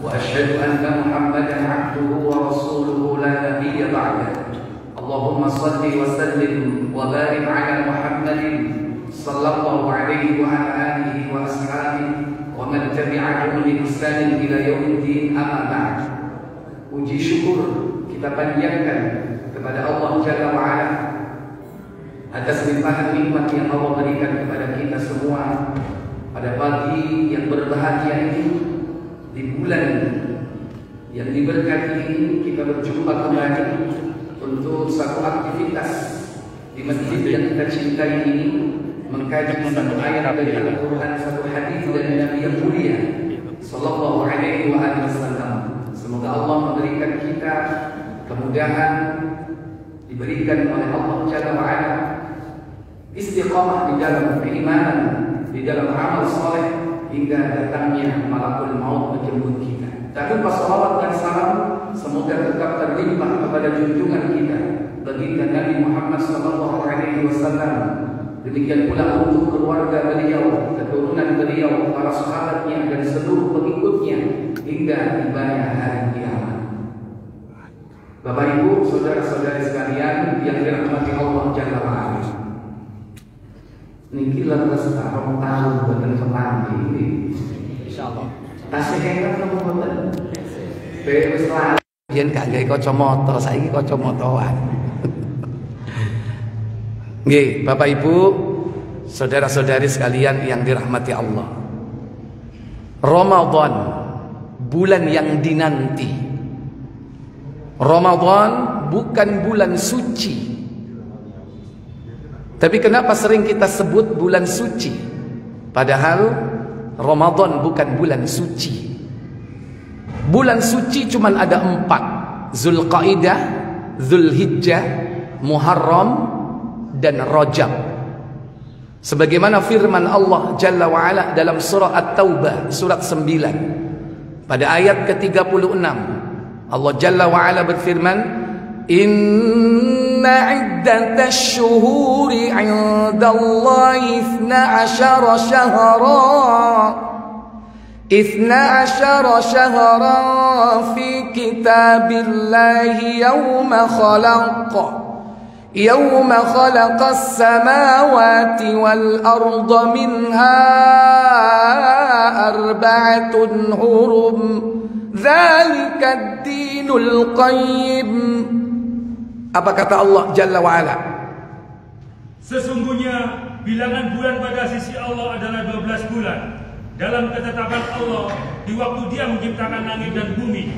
وأشهد أن محمدا عبده ورسوله لا نبي بعده اللهم صل وسلم وبارك على محمد صلى الله عليه وعلى آله وأصحابه ومن تبعهم بإحسان إلى يوم الدين أما بعد. Puji syukur kita panjatkan kepada Allah Jalla wa'ala atas limpahan nikmat yang Allah berikan kepada kita semua pada pagi yang berbahagia ini, di bulan yang diberkati ini kita berjumpa kembali untuk satu aktivitas di masjid yang kita cintai ini, mengkaji satu ayat dari Al-Quran, satu hadis dari Nabi yang mulia Sallallahu Alaihi Wasallam. Semoga Allah memberikan kita kemudahan, diberikan oleh Allah Jalla wa'ala istiqamah di dalam keimanan, di dalam amal soleh, hingga datangnya malakul maut menjemput kita. Tak lupa salawat dan salam semoga tetap terlimpah kepada junjungan kita, baginda Nabi Muhammad sallallahu alaihi wasallam. Demikian pula untuk keluarga beliau, keturunan beliau, para sahabatnya dan seluruh pengikutnya hingga tibanya hari kiamat. Bapak Ibu, saudara-saudari sekalian yang dirahmati Allah Jalla wa'ala. Niki leres tarong tahun buatan kepanti ini. Insyaallah. Tasih hebat nopo mboten? Wis lah. Yen gak gawe kacamata, saiki kacamataan. Nggih, Bapak Ibu, saudara-saudari sekalian yang dirahmati Allah. Ramadan, bulan yang dinanti. Ramadan bukan bulan suci. Tapi kenapa sering kita sebut bulan suci? Padahal Ramadan bukan bulan suci. Bulan suci cuma ada 4: Zulqaidah, Zulhijjah, Muharram, dan Rajab. Sebagaimana firman Allah Jalla wa'ala dalam surah At-Taubah surat 9 pada ayat ke-36, Allah Jalla wa'ala berfirman, Inna iddatash syuhuri 'indallahi 12 syahran fi kitabillahi yawma khalaqas samawati wal arda minha arba'atun hurum dzalikad dinul qayyim. Apa kata Allah Jalla wa'ala? Sesungguhnya bilangan bulan pada sisi Allah adalah 12 bulan dalam ketetapan Allah di waktu Dia menciptakan langit dan bumi.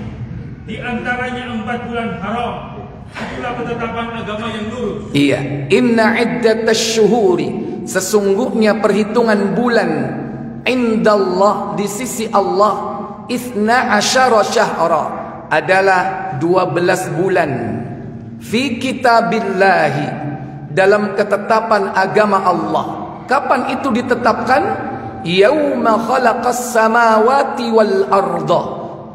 Di antaranya 4 bulan haram. Itulah ketetapan agama yang lurus. Iya, inna iddatash syuhuri, sesungguhnya perhitungan bulan indallah, di sisi Allah, 12 syahra, adalah 12 bulan. Fi kitabillahi, dalam ketetapan agama Allah. Kapan itu ditetapkan? Yauma khalaqas samawati wal arda,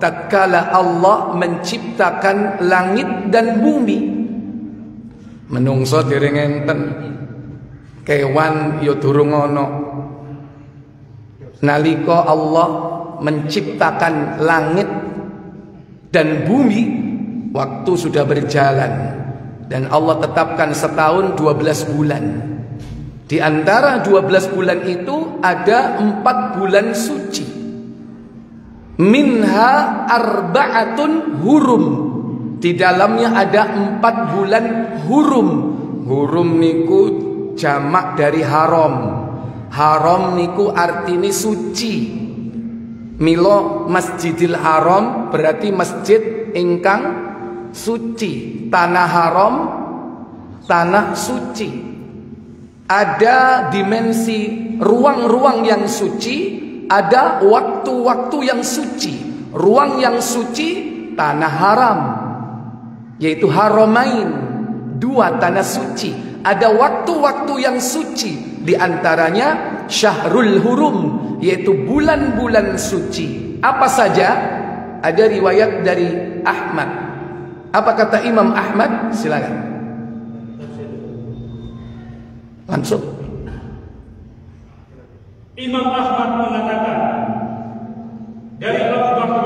tatkala Allah menciptakan langit dan bumi. Menungso dereng enten, kewan ya durung ana. Nalika Allah menciptakan langit dan bumi, waktu sudah berjalan dan Allah tetapkan setahun 12 bulan. Di antara 12 bulan itu ada 4 bulan suci. Minha arba'atun hurum, di dalamnya ada 4 bulan hurum. Hurum niku jamak dari haram. Haram niku artine suci. Milo Masjidil Haram berarti masjid ingkang suci. Tanah haram, tanah suci. Ada dimensi ruang-ruang yang suci, ada waktu-waktu yang suci. Ruang yang suci tanah haram, yaitu haramain, 2 tanah suci. Ada waktu-waktu yang suci, di antaranya Syahrul Hurum, yaitu bulan-bulan suci. Apa saja? Ada riwayat dari Ahmad. Apa kata Imam Ahmad? Silakan. Langsung. Imam Ahmad mengatakan dari Abu Bakar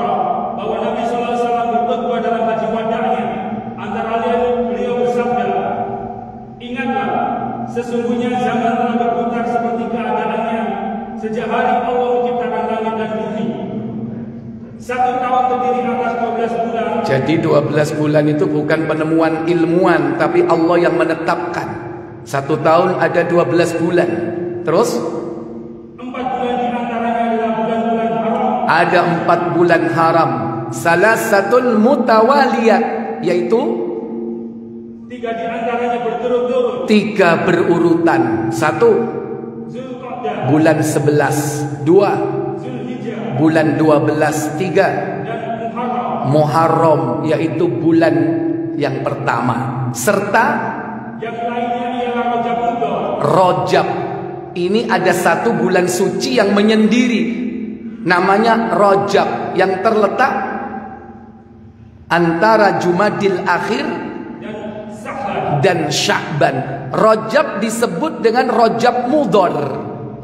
1 tahun terdiri atas 12 bulan. Jadi 12 bulan itu bukan penemuan ilmuwan, tapi Allah yang menetapkan. 1 tahun ada 12 bulan. Terus 4 bulan di antaranya adalah bulan-bulan haram. ada 4 bulan haram. Salasatun mutawaliyah, yaitu 3 di antaranya berturut-turut. 3 berurutan. 1 Zulqa'dah, bulan 11, 2 Zulhijjah, bulan 12, 3 dan Muharram. Muharram, yaitu bulan yang pertama, serta Yang lainnya ialah Rajab Mudhar. Rajab. Ini ada 1 bulan suci yang menyendiri, namanya Rajab, yang terletak antara Jumadil Akhir dan Sa'ban. dan Sya'ban. Rajab disebut dengan Rajab Mudhar.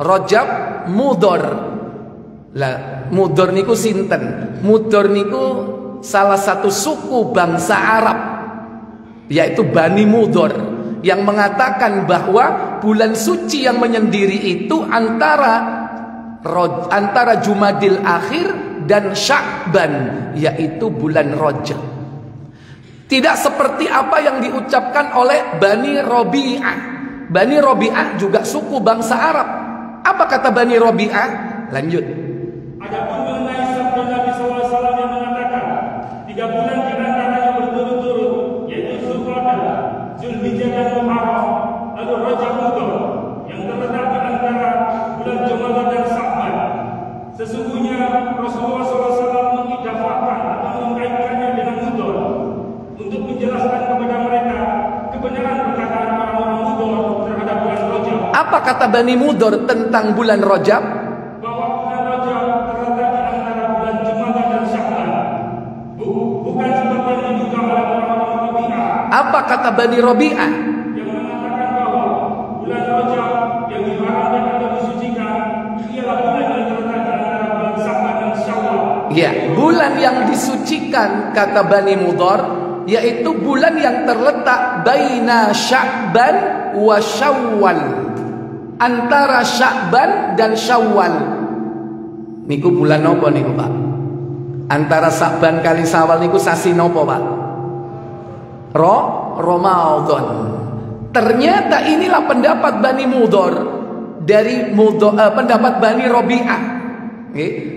Rajab Mudhar. Lah, Mudhar niku sinten? Mudhar niku salah satu suku bangsa Arab, yaitu Bani Mudhar, yang mengatakan bahwa bulan suci yang menyendiri itu antara Jumadil Akhir dan Sya'ban, yaitu bulan Rajab. Tidak seperti apa yang diucapkan oleh Bani Rabi'ah. Bani Rabi'ah juga suku bangsa Arab. Apa kata Bani Rabi'ah? Lanjut. Adapun mengenai sabda Nabi SAW yang mengatakan 3 bulan di antaranya berturut-turut, yaitu Zulqa'dah, Zulhijjah dan Muharram, lalu Rajab Mudhar yang terletak di antara bulan Jumadillah dan Sa'ban. Sesungguhnya Rasulullah SAW mengidafahkan atau mengaitkannya dengan Mudhar untuk menjelaskan kepada mereka kebenaran perkataan orang-orang Mudhar terhadap bulan Rajab. Apa kata Bani Mudhar tentang bulan Rajab? Bahwa bulan Rajab terletak di antara bulan Jumadillah dan Sa'ban, bukan seperti yang diduga oleh orang-orang Rabi'ah Apa kata Bani Rabi'ah? yang mengatakan bahwa bulan Rajab yang diharamkan atau disucikan ialah bulan yang terletak di antara bulan Sa'ban dan Syawal. Ya, bulan yang disucikan kata Bani Mudhar yaitu bulan yang terletak baina Sya'ban wa Syawal, antara Sya'ban dan Syawal. Niku bulan nopo niku, Pak? Antara Sya'ban kali Syawal niku sasi nopo, Pak? Ramadan. Ternyata inilah pendapat Bani Mudhar dari pendapat Bani Rabi'ah.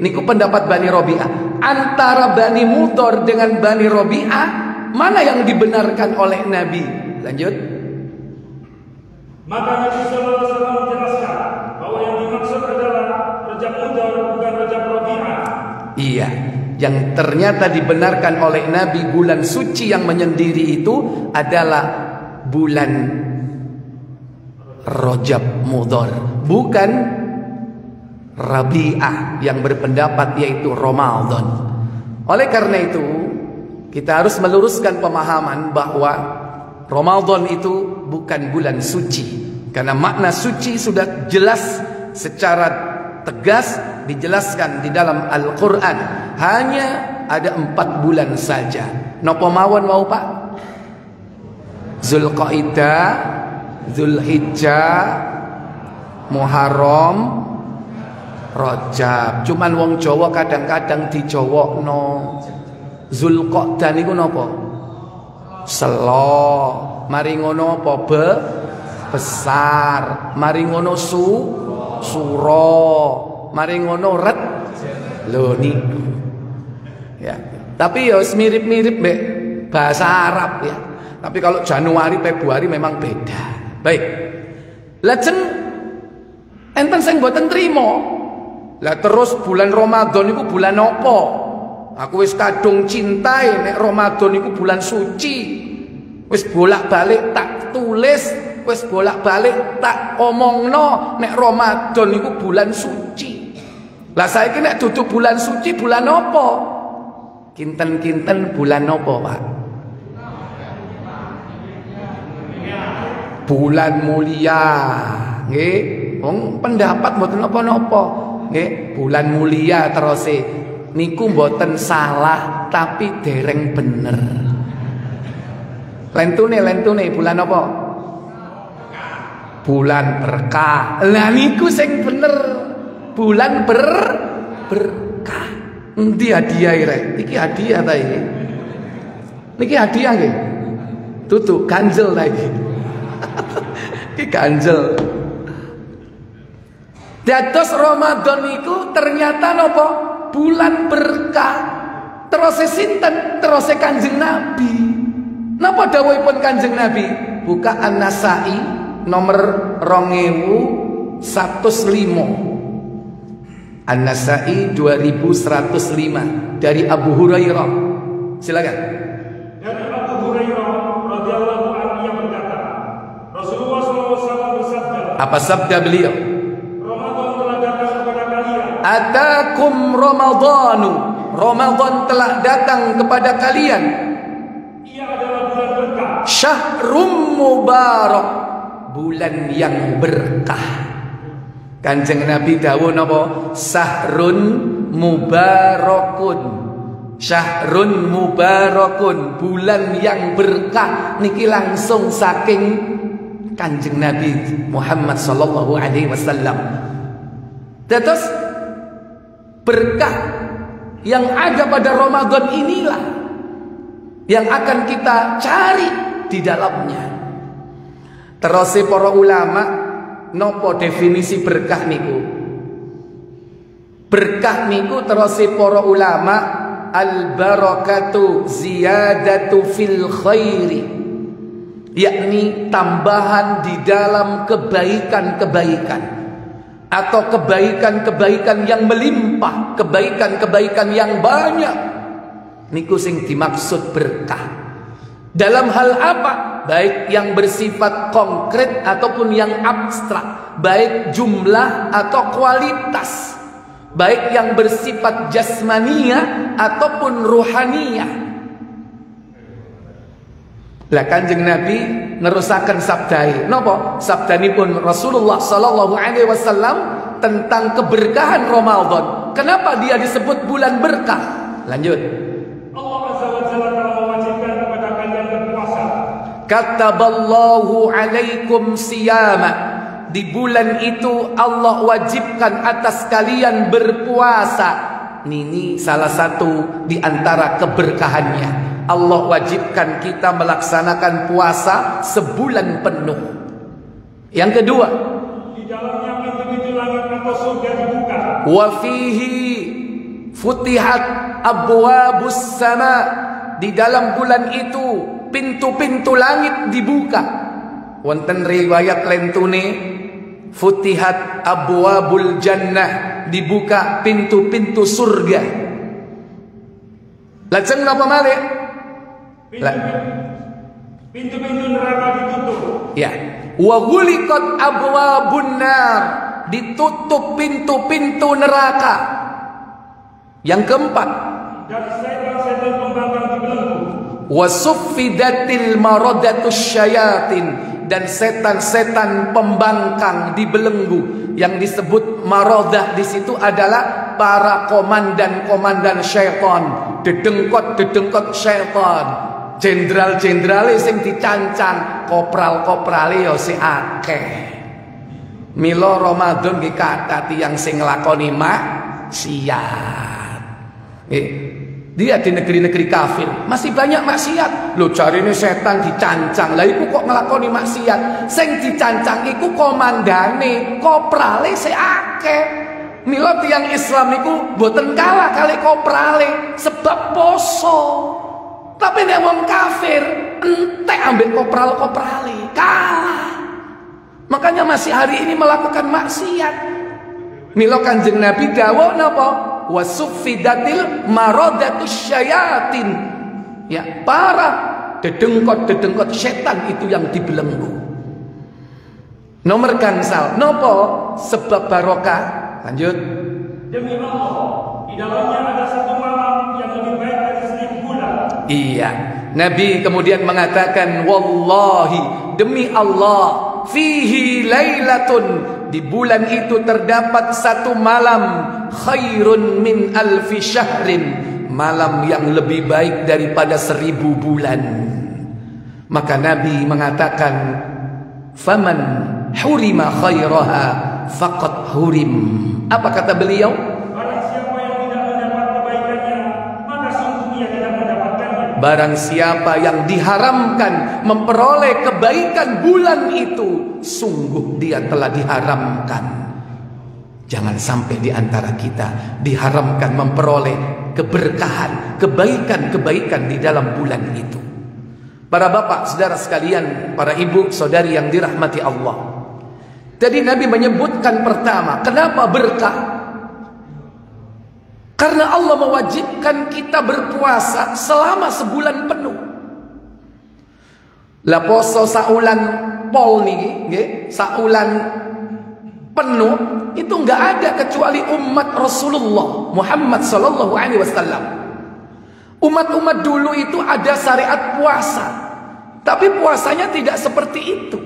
Niku pendapat Bani Rabi'ah. Antara Bani Mudhar dengan Bani Rabi'ah, mana yang dibenarkan oleh Nabi? Lanjut. Maka Nabi SAW menjelaskan bahwa yang dimaksud adalah Rajab Mudhar, bukan Rajab Rabi'ah. Iya, yang ternyata dibenarkan oleh Nabi, bulan suci yang menyendiri itu adalah bulan Rajab Mudhar, bukan Rabi'ah yang berpendapat yaitu Ramadan. Oleh karena itu, kita harus meluruskan pemahaman bahwa Ramadan itu bukan bulan suci, karena makna suci sudah jelas secara tegas dijelaskan di dalam Al-Quran. Hanya ada 4 bulan saja. Nopo mawon mau, Pak? Zulqa'dah, Zulhijjah, Muharram, Rajab. Cuman wong Jawa kadang-kadang dijawokno. Zulqa'dah niku napa? Selo. Mari ngono apa besar. Mari ngono suro. Mari ngono ret. Lho niku. Ya. Tapi ya mirip-mirip mbek bahasa Arab ya. Tapi kalau Januari, Februari memang beda. Baik. Lajeng enten sing mboten trima. Lah terus bulan Ramadan iku bulan apa? Aku wis kadung cintai nek Ramadan iku bulan suci. Wis bolak-balik tak tulis, wis bolak-balik tak omongno nek Ramadan iku bulan suci. Lah saiki nek duduk bulan suci bulan apa? Kinten-kinten bulan apa, Pak? Bulan mulia. Nggih, wong pendapat mboten napa-napa. Nggih, bulan mulia terus niku mboten salah tapi dereng bener. Lentune bulan apa? Bulan berkah. Lah niku sing bener. Bulan berkah. Endi hadiah rek? Iki hadiah ta iki. Niki hadiah nggih. Tutu ganjel ta iki. Iki ganjel. Dados Ramadan itu ternyata napa? Bulan berkah. Terus sinten? Terus Kanjeng Nabi. Napa dawuhipun Kanjeng Nabi? Buka An-Nasa'i nomor 2105. An-Nasa'i 2105 dari Abu Hurairah. Silakan. Dari Abu Hurairah radhiyallahu anhu yang berkata, Rasulullah SAW bersabda. Apa sabda beliau? Ramadan telah datang kepada kalian. Atakum Ramadhanu. Ramadan telah datang kepada kalian. Ia adalah bulan berkah. Syahrum mubarak. Bulan yang berkah. Kanjeng Nabi dawuh napa? Sahrun mubarakun. Syahrun mubarakun, bulan yang berkah niki langsung saking Kanjeng Nabi Muhammad sallallahu alaihi wasallam. Terus berkah yang ada pada Ramadan inilah yang akan kita cari di dalamnya. Terus para ulama nopo definisi berkah niku? Berkah niku terus para ulama al-barakatu ziyadatu fil khairi, yakni tambahan di dalam kebaikan-kebaikan atau kebaikan-kebaikan yang melimpah, kebaikan-kebaikan yang banyak. Niku sing dimaksud berkah. Dalam hal apa? Baik yang bersifat konkret ataupun yang abstrak, baik jumlah atau kualitas, baik yang bersifat jasmania ataupun ruhaniyah. Lah Kanjeng Nabi nerusaken sabdai napa? Sabdanipun Rasulullah sallallahu alaihi wasallam tentang keberkahan Ramadan. Kenapa dia disebut bulan berkah? Lanjut. Allah Azza wa Jalla telah mewajibkan kepada kalian berpuasa. Kataballahu alaikum siyama. Di bulan itu Allah wajibkan atas kalian berpuasa. Ini salah satu di antara keberkahannya. Allah wajibkan kita melaksanakan puasa sebulan penuh. Yang kedua, di dalamnya pintu-pintu langit atau surga dibuka. Wa fihi futihat abwabus sama. Di dalam bulan itu pintu-pintu langit dibuka. Wonten riwayat lentune futihat abwabul jannah, dibuka pintu-pintu surga. Lajeng napa malih? Pintu-pintu neraka ditutup. Ya. Wa ghuliqat abwabun nar, ditutup pintu-pintu neraka. Yang keempat, dan setan-setan pembangkang dibelenggu. Wa suffidatil maradatus syayatin, dan setan-setan pembangkang dibelenggu. Yang disebut maradah di situ adalah para komandan-komandan syaitan, dedengkot-dedengkot syaitan, jenderal-jenderal sing dicancang, kopral-koprale yo si akeh. Mila Ramadan nggih kathah tiyang sing nglakoni maksiat. Dia di negeri-negeri kafir masih banyak maksiat. Lho jarine setan dicancang. Lah iku kok nglakoni maksiat. Sing dicancang iku komandane, koprale sik akeh. Mila tiyang Islam iku mboten kalah kali koprale sebab poso. Tapi nek wong kafir entek ambek kopral-koprale, kalah. Makanya masih hari ini melakukan maksiat. Mila Kanjeng Nabi dawuh napa? Wasuffidatil maradatus syayatin. Ya, para dedengkot-dedengkot setan itu yang dibelenggu. Nomor gangsal napa sebab barokah? Lanjut. Demi Allah, di dalamnya ada satu malam yang lebih baik dari 1000 bulan. Iya, Nabi kemudian mengatakan wallahi, demi Allah, fihi lailatun, di bulan itu terdapat satu malam khairun min alfi syahrin, malam yang lebih baik daripada 1000 bulan. Maka Nabi mengatakan faman hurima khairaha faqad hurim. Apa kata beliau? Barang siapa yang tidak mendapat kebaikan barang siapa yang diharamkan memperoleh kebaikan bulan itu, sungguh dia telah diharamkan. Jangan sampai di antara kita diharamkan memperoleh keberkahan, kebaikan-kebaikan di dalam bulan itu. Para bapak, saudara sekalian, para ibu, saudari yang dirahmati Allah. Jadi Nabi menyebutkan pertama, kenapa berkah? Karena Allah mewajibkan kita berpuasa selama sebulan penuh. Lah poso saulan pol niki, saulan penuh itu enggak ada kecuali umat Rasulullah Muhammad sallallahu alaihi wasallam. Umat-umat dulu itu ada syariat puasa, tapi puasanya tidak seperti itu.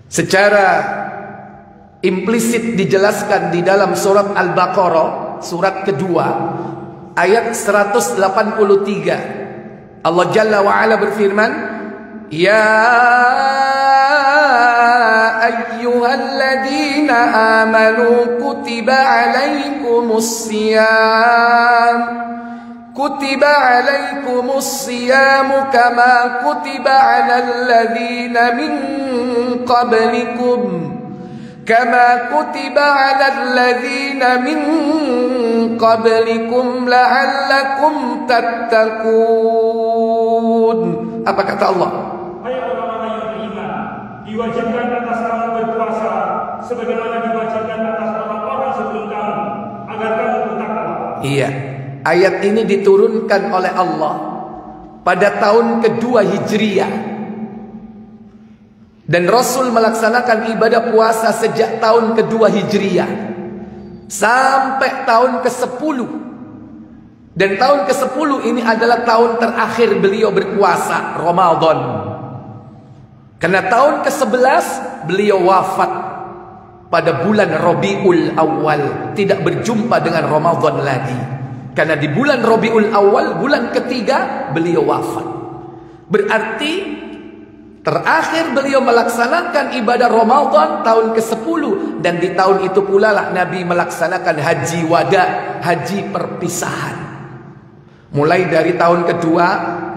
Secara implisit dijelaskan di dalam surat Al-Baqarah, surat kedua, ayat 183. Allah Jalla wa'ala berfirman, Ya ayyuhalladzina amanu kutiba alaikumus siyam كتب عليكم الصيام كما كتب على الذين من قبلكم لعلكم تتقون. Apa kata Allah? Hai orang-orang yang beriman, diwajibkan atas kamu berpuasa sebagaimana diwajibkan atas orang-orang sebelum kamu, agar kamu bertakwa. Iya. Ayat ini diturunkan oleh Allah pada tahun kedua Hijriah. Dan Rasul melaksanakan ibadah puasa sejak tahun kedua Hijriah sampai tahun ke-10. Dan tahun ke-10 ini adalah tahun terakhir beliau berpuasa Ramadan. Karena tahun ke-11 beliau wafat pada bulan Rabiul Awal, tidak berjumpa dengan Ramadan lagi. Karena di bulan Rabiul Awal, bulan ketiga, beliau wafat. Berarti terakhir beliau melaksanakan ibadah Ramadan tahun ke-10. Dan di tahun itu pula lah Nabi melaksanakan haji wada, haji perpisahan. Mulai dari tahun kedua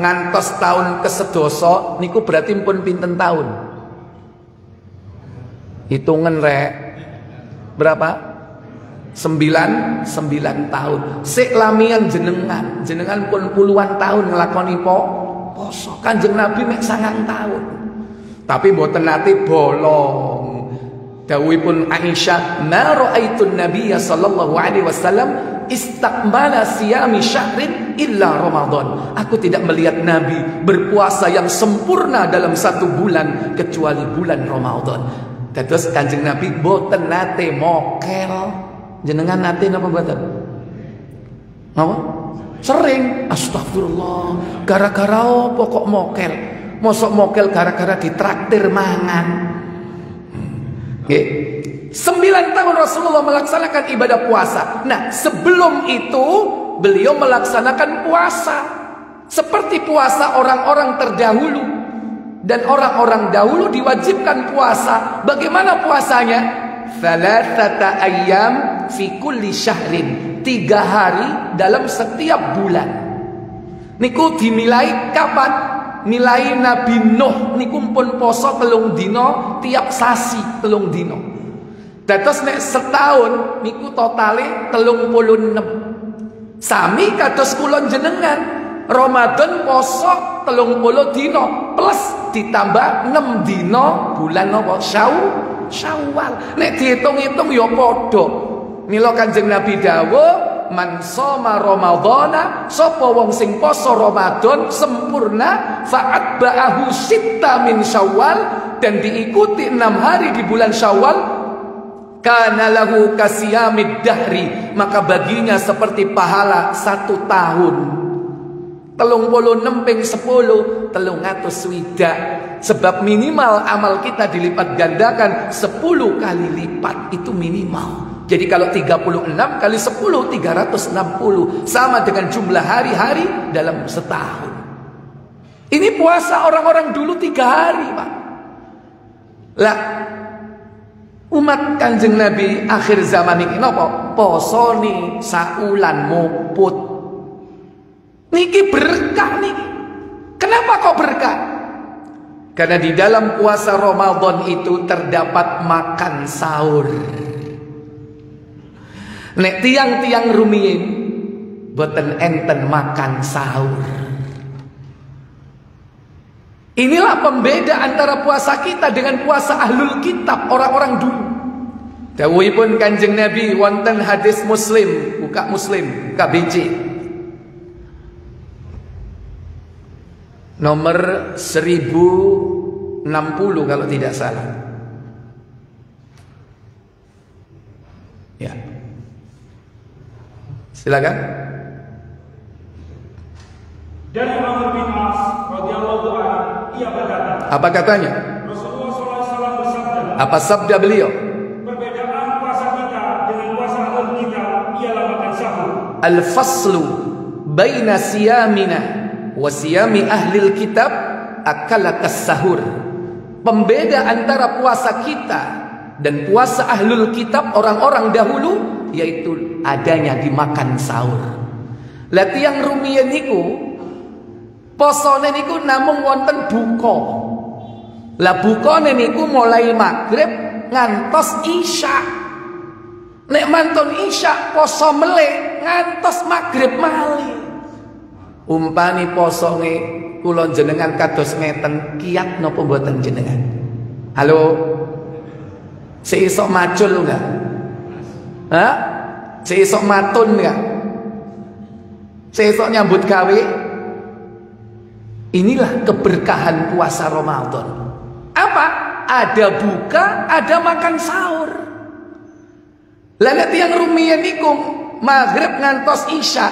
ngantos tahun ke-11 niku berarti pun pinten tahun? Hitungan rek. Berapa? 9 tahun. Sik lamian jenengan pun puluhan tahun ngelakoni poso. Kanjeng Nabi mek 9 tahun. Tapi mboten nate bolong. Dawuhipun Aisyah, "Ma ra'aitun Nabiyya sallallahu alaihi wasallam istakmala siyami syahrin illa Ramadan." Aku tidak melihat Nabi berpuasa yang sempurna dalam satu bulan kecuali bulan Ramadan. Terus Kanjeng Nabi mboten nate mokel. Jenengan nate napa mboten? Napa? Sering. Astagfirullah. Gara-gara apa kok mokel? Mosok mokel gara-gara ditraktir mangan. Nggih. 9 tahun Rasulullah melaksanakan ibadah puasa. Nah, sebelum itu beliau melaksanakan puasa seperti puasa orang-orang terdahulu. Dan orang-orang dahulu diwajibkan puasa. Bagaimana puasanya? Thalathata ayyam fi kulli syahrin, 3 hari dalam setiap bulan. Niku dinilai kapan? Nilai Nabi Nuh niku pun poso 3 dina tiap sasi 3 dina. Dados nek setahun niku totale 36. Sami kados kula jenengan, Ramadan poso 30 dina plus ditambah 6 dina bulan apa? Syawal. Nek dihitung-hitung ya padha. Mila Kanjeng Nabi dawuh, "Man shoma Ramadhana," sapa wong sing poso Ramadan sempurna, fa'atba'ahu sitta min Syawal, dan diikuti 6 hari di bulan Syawal, kana lahu kasiyamid dahri, maka baginya seperti pahala 1 tahun. 36 ping 10 360. Sebab minimal amal kita dilipat gandakan 10 kali lipat, itu minimal. Jadi kalau 36 kali 10 360, sama dengan jumlah hari-hari dalam setahun. Ini puasa orang-orang dulu 3 hari, Pak. Lah umat Kanjeng Nabi akhir zaman ini napa? Poso ni saulan muput. Niki berkah niki. Kenapa kok berkah? Karena di dalam puasa Ramadan itu terdapat makan sahur. Nek tiang-tiang rumiyin boten enten makan sahur. Inilah pembeda antara puasa kita dengan puasa ahlul kitab, orang-orang dulu. Dawuhipun Kanjeng Nabi wonten hadis Muslim, buka Muslim, KBJ. Nomor 1060 kalau tidak salah. Ya. Silakan. Dari Amr bin As radhiyallahu anhu, ia berkata, apa katanya? Rasulullah SAW bersabda, apa sabda beliau? Perbedaan puasa kita dengan puasa ahlul kitab ialah makan sahur. Al-faslu baina siyamina wa siyami ahlil kitab akalatas sahur. Pembeda antara puasa kita dan puasa ahlul kitab orang-orang dahulu yaitu adanya dimakan sahur. Lah tiyang rumiyin niku posone niku namung wonten buka. Lah bukane niku mulai maghrib ngantos isya. Nek mantun isya poso melek ngantos maghrib malih. Umpani posone kula jenengan kados ngeten kiat napa mboten jenengan? Halo. Seisok macul enggak? Hah? Seisok matun enggak? Seisok nyambut gawe? Inilah keberkahan puasa Ramadan. Apa? Ada buka, ada makan sahur. Lah tiyang rumiyin niku maghrib ngantos isya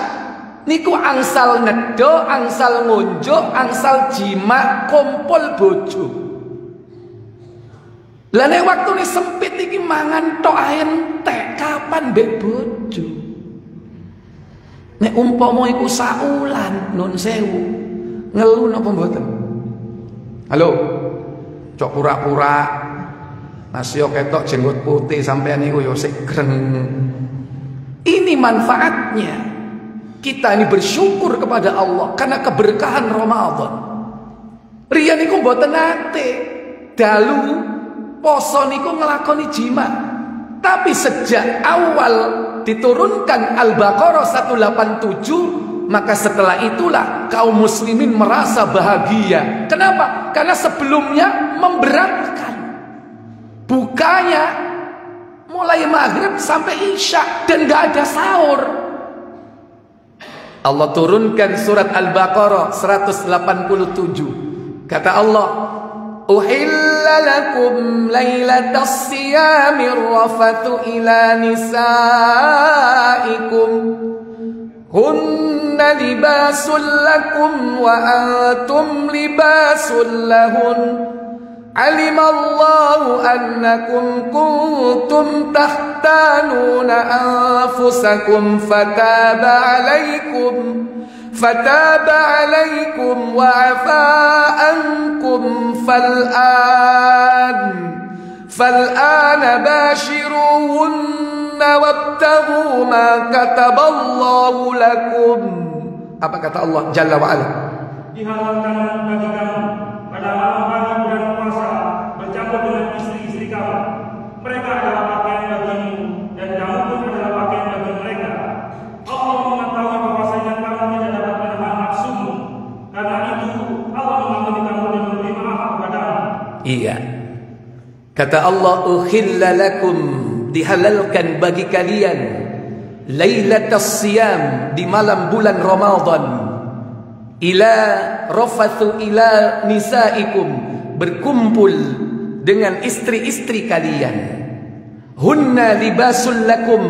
niku angsal nedo, angsal ngunjuk, angsal jima, kumpul bojo. Lah nek waktune sempit iki mangan tok entek, kapan mbek bojo? Nek umpama iku saulan nun sewu, ngelu napa mboten? Halo. Cok pura-pura masih ketok jenggot putih sampean niku yo sik greng. Ini manfaatnya. Kita ini bersyukur kepada Allah karena keberkahan Ramadan. Riyan niku mboten nate dalu poso niku nglakoni jima. Tapi sejak awal diturunkan Al-Baqarah 187, maka setelah itulah kaum muslimin merasa bahagia. Kenapa? Karena sebelumnya memberatkan. Bukanya mulai maghrib sampai isya dan gak ada sahur. Allah turunkan surat Al-Baqarah 187. Kata Allah, Uhilla lakum laylatas siyamir rafathu ila nisaikum hunna libasul lakum wa antum libasul lahun alimallahu annakum kuntum takhtanuna anfusakum fataba alaikum wa afa ankum fal'ana bashiruhunna wabtaghu ma kataballahu lakum. Apa kata Allah Jalla wa Ala? Dihalalkan bagi kamu pada malam hari bulan puasa bercampur dengan istri-istri kamu. Mereka adalah pakaian bagimu dan kamu pun adalah pakaian bagi mereka. Allah mengetahui bahwasanya kamu tidak dapat menahan nafsumu. Karena itu Allah mengampuni kamu dan memberi maaf kepadamu. Iya. Kata Allah, uhilla lakum, dihalalkan bagi kalian lailatas siyam, di malam bulan Ramadan, ila rafathu ila nisaikum, berkumpul dengan istri-istri kalian. Hunna libasul lakum,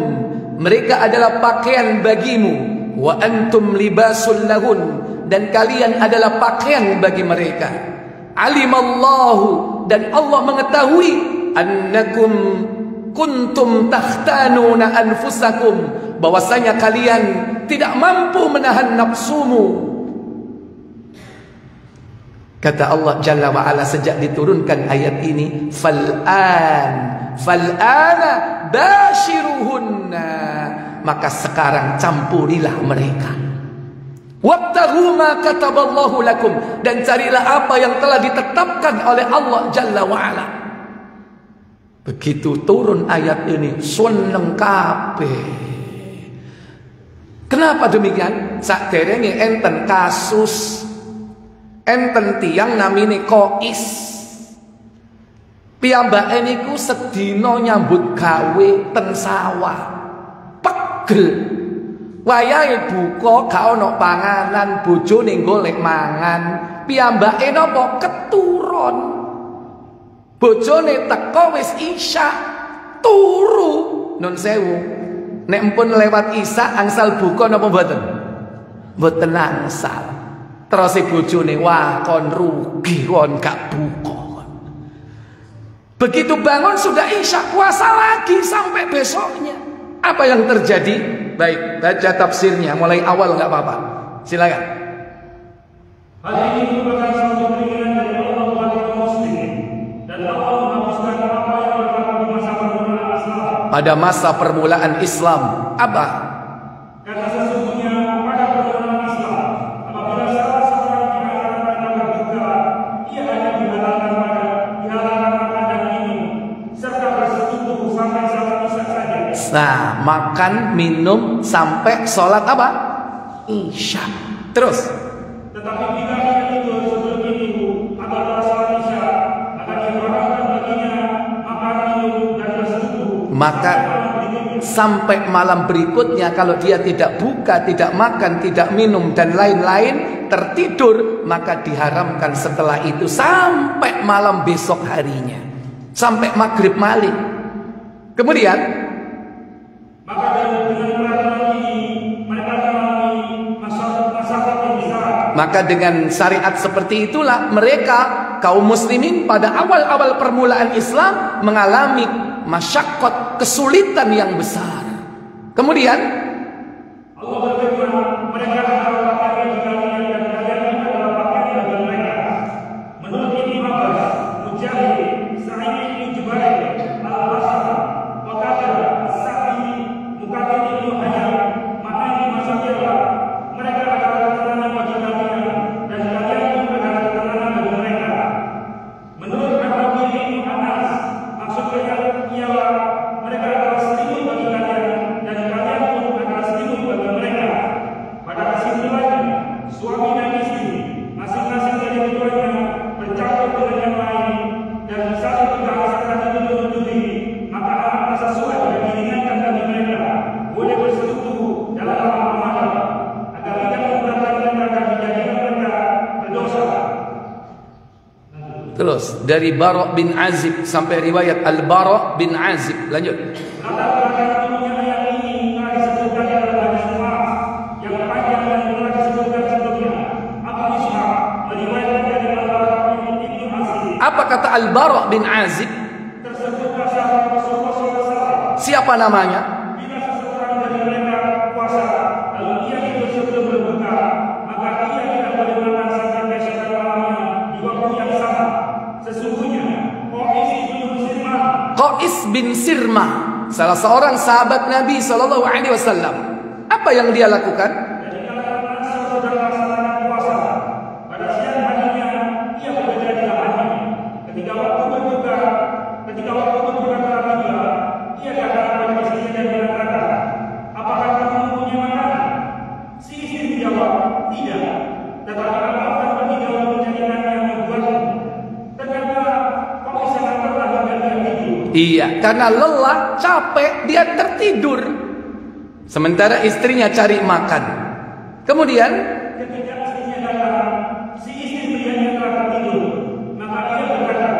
mereka adalah pakaian bagimu. Wa antum libasul lahun, dan kalian adalah pakaian bagi mereka. Alimallahu, dan Allah mengetahui, annakum kuntum takhtanuna anfusakum, bahwasanya kalian tidak mampu menahan nafsumu. Kata Allah Jalla wa Ala sejak diturunkan ayat ini, fal'ana bashiruhunna, maka sekarang campurilah mereka. Wabtaghu ma kataballahu lakum, dan carilah apa yang telah ditetapkan oleh Allah Jalla wa Ala. Begitu turun ayat ini, seneng kabeh. Kenapa demikian? Sakderenge enten kasus, enten tiang namine Qais. Piyambake niku sedina nyambut gawe teng sawah. Pegel. Wayahe buka gak ana panganan, bojone golek mangan. Piyambake napa? Keturun. Bojone teko wis isya, turu. Nun sewu. Nek empun lewat isya angsal buka napa mboten? Mboten angsal. Terus bojone, wah kon rugi kon gak buka. Begitu bangun sudah isya, puasa lagi sampai besoknya. Apa yang terjadi? Baik, baca tafsirnya mulai awal nggak apa-apa. Silakan. Hal ini merupakan suatu keinginan dari Allah bagi kaum muslimin, dan Allah menghapuskan apa yang berlaku di masa permulaan Islam. Pada masa permulaan Islam, apa? Karena sesungguhnya pada permulaan Islam, apabila salah seorang dihalalkan dan berbuka, ia hanya dihalalkan makan dan minum, serta bersetubuh sampai salat isya saja. Nah, makan, minum sampai sholat apa? Isya. Terus. Tetapi bila dia tidur sebelum itu atau pada sholat isya, maka diharamkan baginya makan, minum dan bersetubuh. Maka sampai malam berikutnya kalau dia tidak buka, tidak makan, tidak minum dan lain-lain, tertidur, maka diharamkan setelah itu sampai malam besok harinya, sampai maghrib malih. Kemudian maka dengan peraturan ini mereka mengalami masyarakat yang besar. Maka dengan syariat seperti itulah mereka kaum muslimin pada awal-awal permulaan Islam mengalami masyaqqat, kesulitan yang besar. Kemudian Allah berfirman, mereka adalah pakaian bagi kalian dan kalian adalah pakaian bagi mereka. Menurut Ibnu Abbas, Mujahid, Sa'id bin Jubair, Al-Hasan, Qatadah, As-Sa'di, Muqatil Ibnu Hajar, maka ini maksudnya mereka adalah keterangan bagi kalian dan kalian pun adalah keterangan bagi mereka. Menurut Abu Ibnu Anas, maksudnya ialah mereka adalah selimut bagi kalian dan kalian pun adalah selimut bagi mereka. Pada kesimpulannya, suami dan istri masing-masing dari keduanya bercampur dengan yang lain dan saling berhasil menutupi, maka amat sesuai dan diingatkan bagi mereka boleh bersetubuh dalam amalan agar tidak memberatkan mereka dan menjadikan mereka berdosa. terus dari Bara' bin Azib sampai riwayat Al-Bara' bin Azib. Lanjut. Latar belakang turunnya ayat ini telah disebutkan dalam hadis Mu'adz yang panjang dan telah disebutkan sebelumnya. Abu Ishaq meriwayatkan dari Al-Bara' bin Azib. Apa kata Al-Bara' bin Azib? Tersebutlah sahabat Rasulullah SAW. Siapa namanya? Bila seseorang dari mereka puasa, lalu ia tidur sebelum berbuka, maka ia tidak boleh makan sampai keesokan malamnya di waktu yang sama. Sesungguhnya Qais bin Sirmah, salah seorang sahabat Nabi SAW. Apa yang dia lakukan? jadi kalau sedang melaksanakan puasa, pada siang harinya ia bekerja di lahannya. Ketika waktu berbuka telah tiba, ia datang kepada istrinya dan mengatakan, apakah kamu mempunyai makanan? Si istri menjawab, tidak. Tetapi aku akan pergi jauh mencari yang membuatmu. Ternyata kau sangat lelah hingga dia tidur. Iya, karena lelah, capek, dia tertidur. Sementara istrinya cari makan. Kemudian Ketika istrinya datang, si istri melihatnya telah tertidur. Maka ia berkata,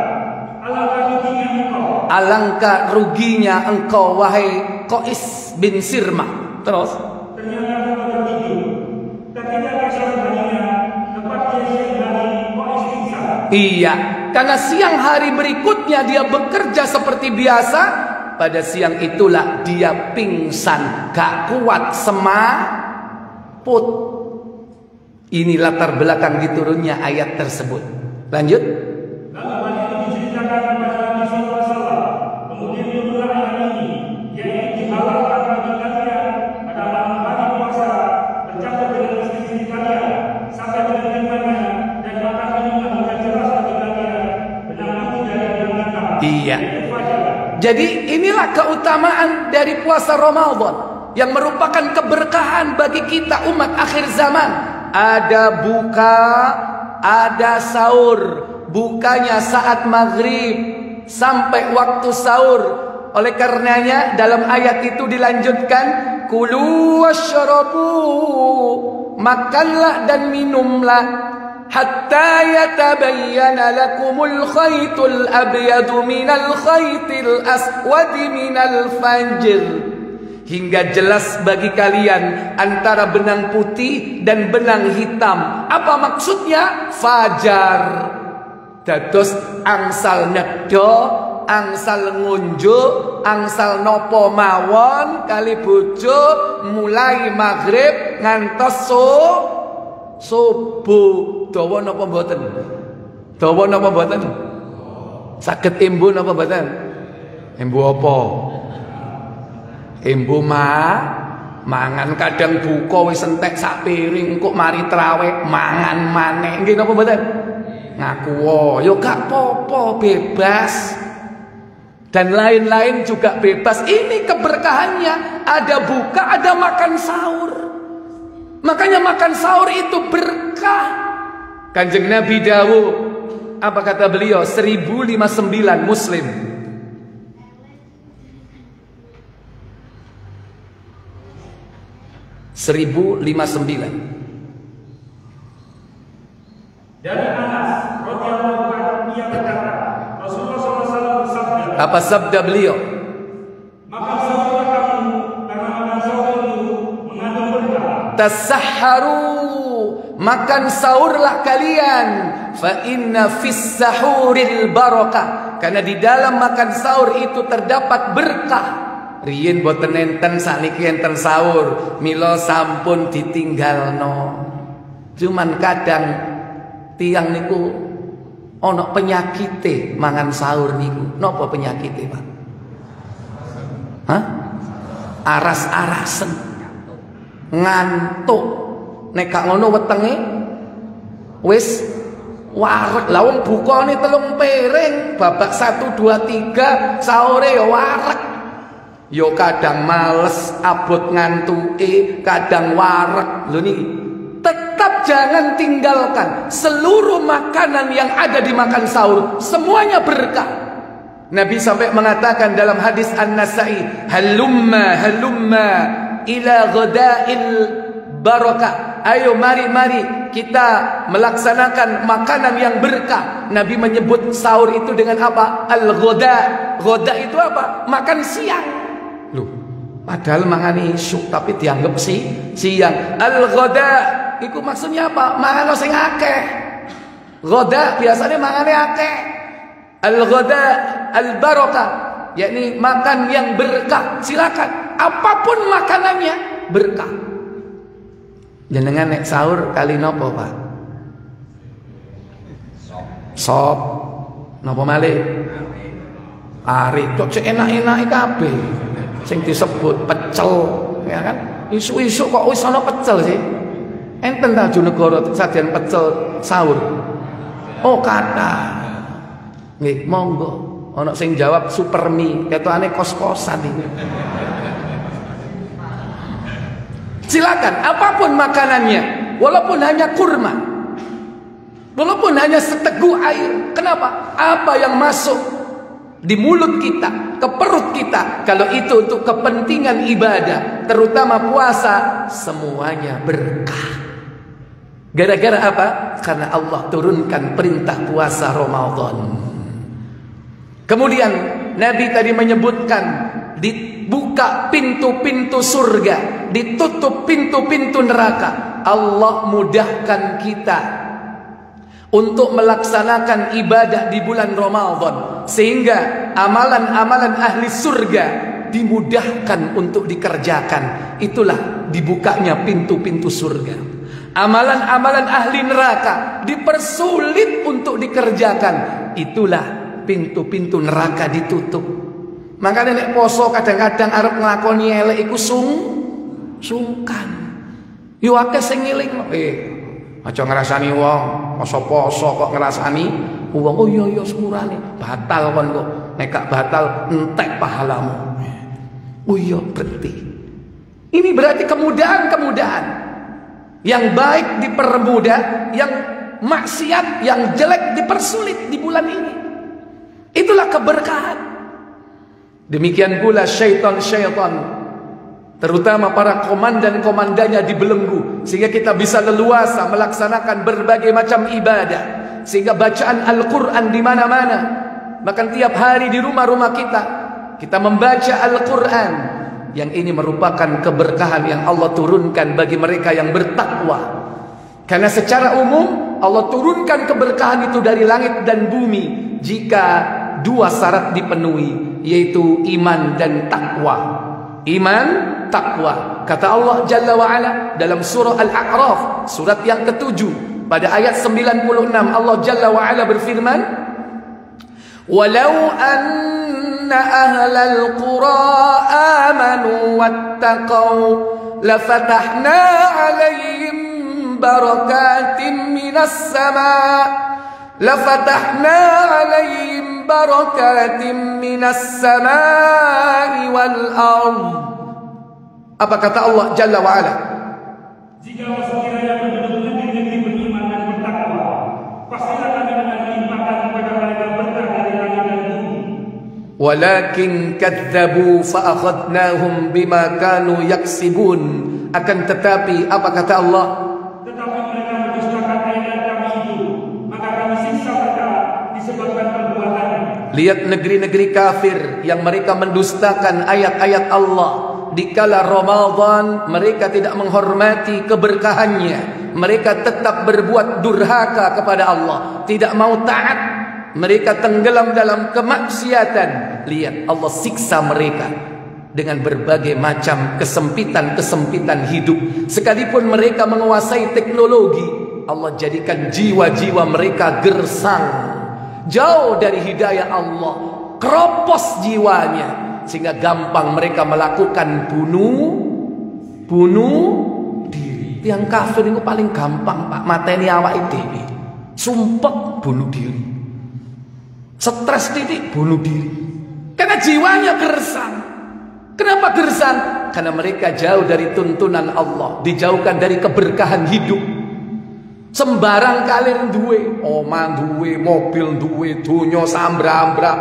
alangkah ruginya engkau. alangkah ruginya engkau wahai Qais bin Sirmah. Terus Ternyata engkau tertidur. Ketika keesokan harinya, tepatnya siang hari, Qais pingsan. iya, karena siang hari berikutnya dia bekerja seperti biasa. Pada siang itulah dia pingsan, gak kuat semaput. Ini latar belakang diturunnya ayat tersebut. Lanjut. Lalu hal itu diceritakan kepada Nabi SAW. Kemudian turunlah ayat ini, yaitu dihalalkan bagi kalian pada malam hari puasa bercampur dengan istri-istri kalian Jadi inilah keutamaan dari puasa Ramadan yang merupakan keberkahan bagi kita umat akhir zaman. Ada buka, ada sahur. Bukanya saat maghrib sampai waktu sahur. Oleh karenanya dalam ayat itu dilanjutkan, kulu wasyrabu, makanlah dan minumlah, hatta yatabayyana lakumul khaytul abyadu minal khaytil aswadi minal fajr, hingga jelas bagi kalian antara benang putih dan benang hitam. Apa maksudnya? Fajar. Dados angsal nedo, angsal ngunjuk, angsal nopo mawon kali bojo mulai maghrib ngantos subuh. Dawa napa mboten? Dawa napa mboten? Saged embu napa mboten? Embu apa? Embu mangan kadang buka wis entek sak piring kok mari traweh mangan maneh. Nggih napa mboten? Ngaku yo gak apa-apa, bebas. Dan lain-lain juga bebas. Ini keberkahannya. Ada buka, ada makan sahur. Makanya makan sahur itu berkah. Kanjeng Nabi dawuh, apa kata beliau? 1059 Muslim. Dari Anas radhiyallahu anhu ia berkata, Rasulullah SAW bersabda. Apa sabda beliau? Makan sahurlah kamu, karena makan sahur itu mengandung berkah. Tasahharu, makan sahurlah kalian, fa inna fis sahuril barakah, karena di dalam makan sahur itu terdapat berkah. Riyen boten enten, sakniki enten sahur, mila sampun ditinggalno. Cuman kadang tiang niku ana penyakite mangan sahur niku. Napa penyakite, Pak? Hah? Aras-arasen. Ngantuk. Nek gak ngono wetenge wis wareg. Lah wong bukane 3 piring, babak 1 2 3 sahure ya wareg. Ya kadang males, abot ngantuke, kadang wareg. Lho niki tetap jangan tinggalkan seluruh makanan yang ada di makan sahur, semuanya berkah. Nabi sampai mengatakan dalam hadis An-Nasa'i, halumma ila ghada'il barakah. Ayo mari kita melaksanakan makanan yang berkah. Nabi menyebut sahur itu dengan apa? Al-ghada. Ghada itu apa? Makan siang. Loh, padahal mangan isuk tapi dianggap siang. Al-ghada iku maksudnya apa? Mangan sing akeh. Ghada biasanya mangane akeh. Al-ghada al-barakah, yakni makan yang berkah. Silakan, apapun makanannya berkah. Jenengan nek sahur kali nopo, Pak? Sop. Nopo malih? Ari. Kok cek enak-enak kabeh. Sing disebut pecel, ya kan? Isu-isu kok wis ana pecel sih. Enten ta Jonegoro sajian pecel sahur? Oh, kata. Nggih, monggo. Ana sing jawab supermi, ketokane kos-kosan iki. Silakan apapun makanannya, walaupun hanya kurma, walaupun hanya seteguk air. Kenapa? Apa yang masuk di mulut kita, ke perut kita, kalau itu untuk kepentingan ibadah, terutama puasa, semuanya berkah. Gara-gara apa? Karena Allah turunkan perintah puasa Ramadan. Kemudian Nabi tadi menyebutkan dibuka pintu-pintu surga, ditutup pintu-pintu neraka. Allah mudahkan kita untuk melaksanakan ibadah di bulan Ramadan, sehingga amalan-amalan ahli surga dimudahkan untuk dikerjakan. Itulah dibukanya pintu-pintu surga. Amalan-amalan ahli neraka dipersulit untuk dikerjakan. Itulah pintu-pintu neraka ditutup. Makanya nek poso kadang-kadang arep nglakoni elek iku sungkan. Yo akeh sing ngeling, aja ngrasani wong poso-poso kok ngrasani Uang oh iya sepurane. Batal kon kok. Nek gak batal entek pahalamu. Oh iya berarti. Ini berarti kemudahan-kemudahan. Yang baik dipermudah, yang maksiat, yang jelek dipersulit di bulan ini. Itulah keberkahan. Demikian pula syaitan-syaitan, terutama para komandan-komandannya dibelenggu, sehingga kita bisa leluasa melaksanakan berbagai macam ibadah, sehingga bacaan Al-Quran di mana-mana. Bahkan tiap hari di rumah-rumah kita membaca Al-Quran. Yang ini merupakan keberkahan yang Allah turunkan bagi mereka yang bertakwa. Karena secara umum Allah turunkan keberkahan itu dari langit dan bumi jika dua syarat dipenuhi, yaitu iman dan takwa. Iman, takwa. Kata Allah Jalla wa'ala dalam surah Al-A'raf, surat yang ke-7, pada ayat 96, Allah Jalla wa'ala berfirman, "Walau anna ahlal qura amanu wattaqau lafatahna 'alaihim barakatin minas sama' لفتحنا عليهم بركات من السماء والأرض." Apa kata Allah Jalla wa'ala? Jika sekiranya penduduk negeri beriman dan bertakwa, pastilah kami akan melimpahkan kepada mereka berkah dari langit dan bumi. Walakin kadzabu fa'akhadnahum bima kanu yaksibun. Akan tetapi apa kata Allah? Tetapi mereka mendustakan ayat kami itu, maka kami siksa mereka disebabkan perbuatannya. Lihat negeri-negeri kafir yang mereka mendustakan ayat-ayat Allah. Dikala Ramadan mereka tidak menghormati keberkahannya. Mereka tetap berbuat durhaka kepada Allah, tidak mau taat. Mereka tenggelam dalam kemaksiatan. Lihat Allah siksa mereka dengan berbagai macam kesempitan-kesempitan hidup. Sekalipun mereka menguasai teknologi, Allah jadikan jiwa-jiwa mereka gersang, jauh dari hidayah Allah, keropos jiwanya, sehingga gampang mereka melakukan bunuh diri. Yang kafir itu paling gampang, Pak, mateni awake dhewe. Sumpek bunuh diri. Stres titik bunuh diri. Karena jiwanya gersang. Kenapa gersang? Karena mereka jauh dari tuntunan Allah, dijauhkan dari keberkahan hidup. Sembarang kalian duwe omah, duwe mobil, duwe donya sambra-ambra,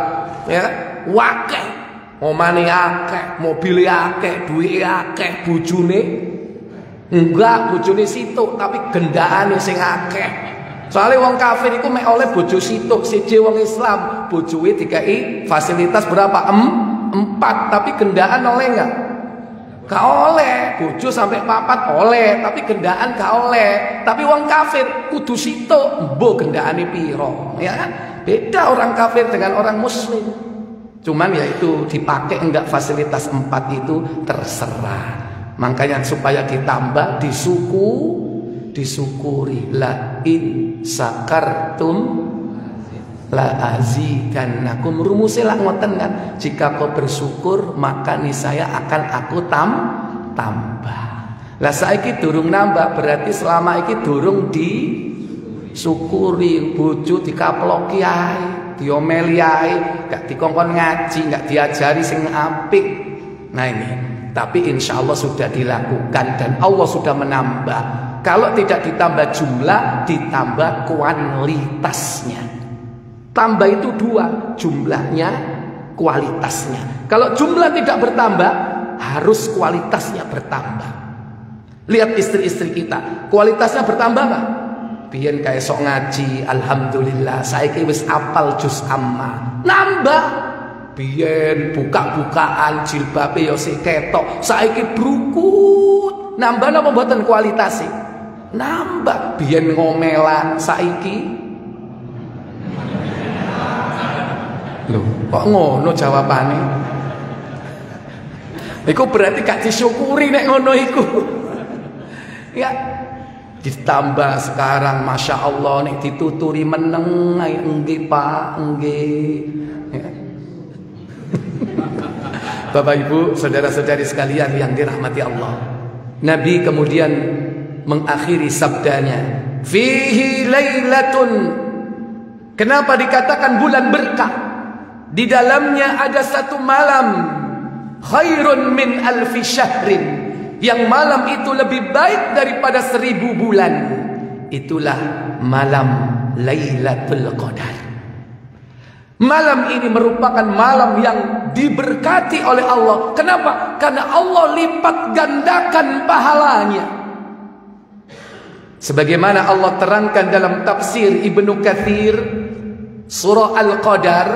ya, wakeh. Omane akeh, mobile akeh, duwe akeh, bojone enggak, bojone situk tapi gendakane sing akeh. Soalnya wong kafir iku mek oleh bojo situk, siji wong Islam, bojoe dikai fasilitas berapa? 4, tapi gendaan oleh enggak? Gak oleh. Bojo sampai 4 oleh, tapi gendaan gak oleh. Tapi wong kafir kudu situk, mbok gendakane piro, ya kan? Beda orang kafir dengan orang muslim. Cuman ya itu dipakai enggak fasilitas 4 itu terserah. Makanya supaya ditambah disyukuri. La in sakartum la azidannakum. Rumusnya lah ngoten kan. Jika kau bersyukur maka niscaya akan aku tambah. Lah saiki durung nambah, berarti selama iki durung disyukuri. Bojo dikaploki ae, diomeli ae, gak dikongkon ngaji, gak diajari sing apik. Nah ini, tapi insya Allah sudah dilakukan dan Allah sudah menambah. Kalau tidak ditambah jumlah, ditambah kualitasnya. Tambah itu 2, jumlahnya, kualitasnya. Kalau jumlah tidak bertambah, harus kualitasnya bertambah. Lihat istri-istri kita, kualitasnya bertambah nggak? Biyen kayak sok ngaji, alhamdulillah, saiki wis apal juz amma. Nambah. Biyen buka-bukaan jilbabe yo sik ketok, saiki brukut. Nambah napa mboten kualitasnya? Nambah. Biyen ngomelan, saiki lho, kok ngono jawabane? Iku berarti gak disyukuri nek ngono iku. Ya, ditambah sekarang masya Allah nek dituturi meneng ae nggih Pak, nggih. Ya. Bapak Ibu, saudara-saudari sekalian yang dirahmati Allah. Nabi kemudian mengakhiri sabdanya, fihi lailatun Kenapa dikatakan bulan berkah? Di dalamnya ada satu malam khairun min alfi syahrin, yang malam itu lebih baik daripada 1000 bulan. Itulah malam Lailatul Qadar. Malam ini merupakan malam yang diberkati oleh Allah. Kenapa? Karena Allah lipat gandakan pahalanya. Sebagaimana Allah terangkan dalam tafsir Ibnu Katsir, surah Al-Qadar,